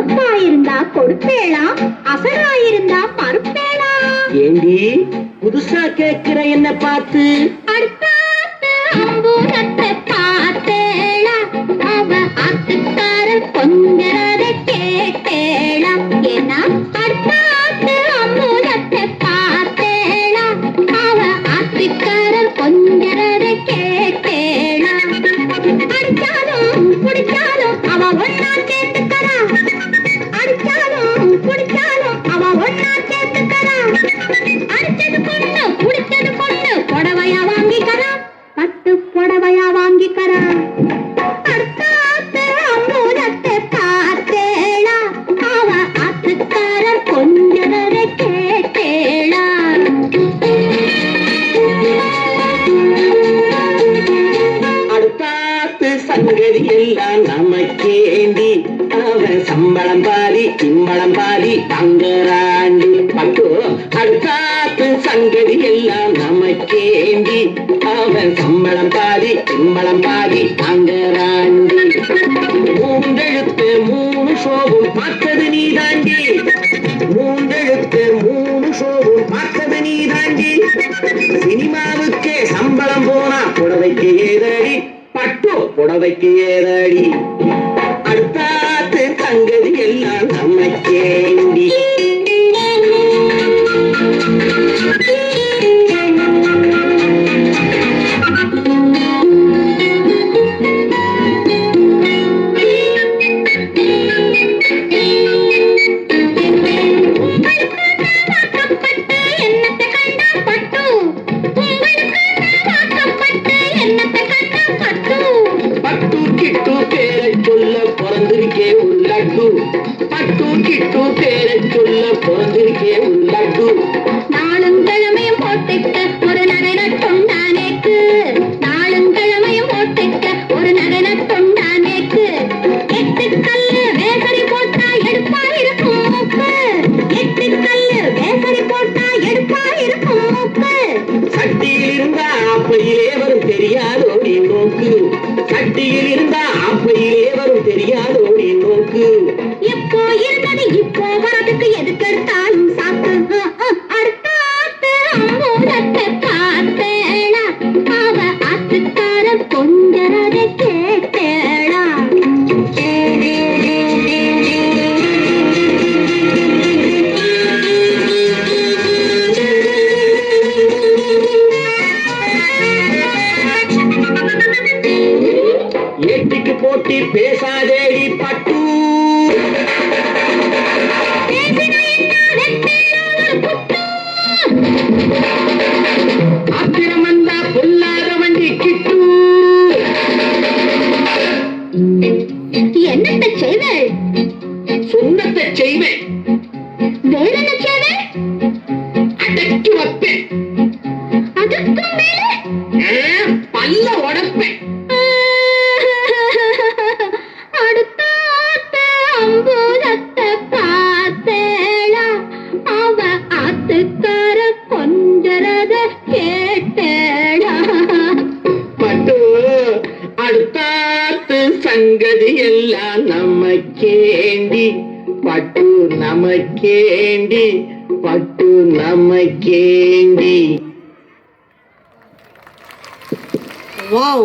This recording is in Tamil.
பொறுப்பாயிருந்தா கொடுப்பேளா, அசலாயிருந்தா மறுப்பேளா? ஏண்டி புதுசா கேக்குற என்ன பார்த்து? அடுத்தாத்து அம்பூரத்தை பார்த்தேளா, அவ ஆத்துக்கார கொஞ்சரதை கேட்டேளா? ஏன்னா அடுத்தாத்து அம்பூரத்தை பார்த்தேளா, அவ ஆத்துக்கார கொஞ்சரதை கேட்டேளா? அடிச்சாலும் குடிச்சாலும் அவ ஒன்னா சேர்ந்துக்கறா, அடிச்சாலும் குடிச்சாலும் அவ ஒன்னா சேர்ந்துக்கறா. அடிச்சது பொண்ணு குடிச்சது பொண்ணு புடவையா வாங்கிக்கறா, பட்டு புடவையா வாங்கிக்கறா. அடுத்தாத்து அம்பூரத்தை பார்த்தேளா, அவ ஆத்துக்காரர் கொஞ்சரதை கேட்டேளா? அடுத்தாத்து சங்கதி எல்லாம் நமக்கேண்டி, அவன் சம்பளம் பாதி சிம்பளம் பாதி தங்கராண்டி. பட்டு அடுத்தாத்து சங்கதி எல்லாம் நமக்கேண்டி, அவன் சம்பளம் பாதி சிம்பளம் பாதி தங்கராண்டி. மூன்றெழுத்து மூணு ஷோவும் பார்த்தது நீ தாண்டி, மூன்றெழுத்து மூணு ஷோவும் பார்த்தது நீ தாண்டி. சினிமாவுக்கே சம்பளம் போனா புடவைக்கு ஏதடி, பட்டு புடவைக்கு ஏதடி. அடுத்தாத்து சங்கதி எல்லாம் நமக்கேண்டி. பட்டு கிட்டு பேரை சொல்ல பிறந்திருக்கே ஒரு லட்டு, பட்டு கிட்டு பேரை சொல்ல பிறந்திருக்கே ஒரு லட்டு. நாளும் கிழமையும் போட்டுக்க ஒரு நகை நட்டுண்டானேக்கு, நாளும் கிழமையும் போட்டுக்க ஒரு நகை நட்டுண்டானேக்கு. எட்டு கல்லு வேசரி போட்டா எடுப்பா இருக்கும் மூக்கு, எட்டு கல்லு வேசரி போட்டா எடுப்பா இருக்கும் மூக்கு. சட்டியில் இருந்தா ஆப்பையிலே வரும் தெரியாதோடி நோக்கு, சட்டியில் இருந்தா ஆப்பையிலே வரும் தெரியாதோடி நோக்கு. எப்போ இருந்தது இப்போ வரதுக்கு எதுக்கெடுத்தாலும் சாக்கு. அடுத்தாத்து அம்பூரத்தை பார்த்தேளா, அவ ஆத்துக்கார கொஞ்சரதை கேட்டேளா? ஏட்டிக்கு போட்டி பேசாதேடி பட்டு, ஆத்திரம் வந்தா பொல்லாத வண்டி கிட்டு. என்னத்தை செய்வேள்? சொன்னத்தை செய்வேன், வேற என்ன செய்வேள்? அடக்கி வைப்பேன், அதுக்கும் மேலே பல்ல உடைப்பேன். அடுத்தாத்து அம்பூரத்தை பார்த்தேளா, அவ ஆத்துக்கார கொஞ்சரதை கேட்டேளா? பட்டு அடுத்தாத்து சங்கதி எல்லாம் நமக்கேண்டி, பட்டு நமக்கேண்டி, பட்டு நமக்கேண்டி. Wow.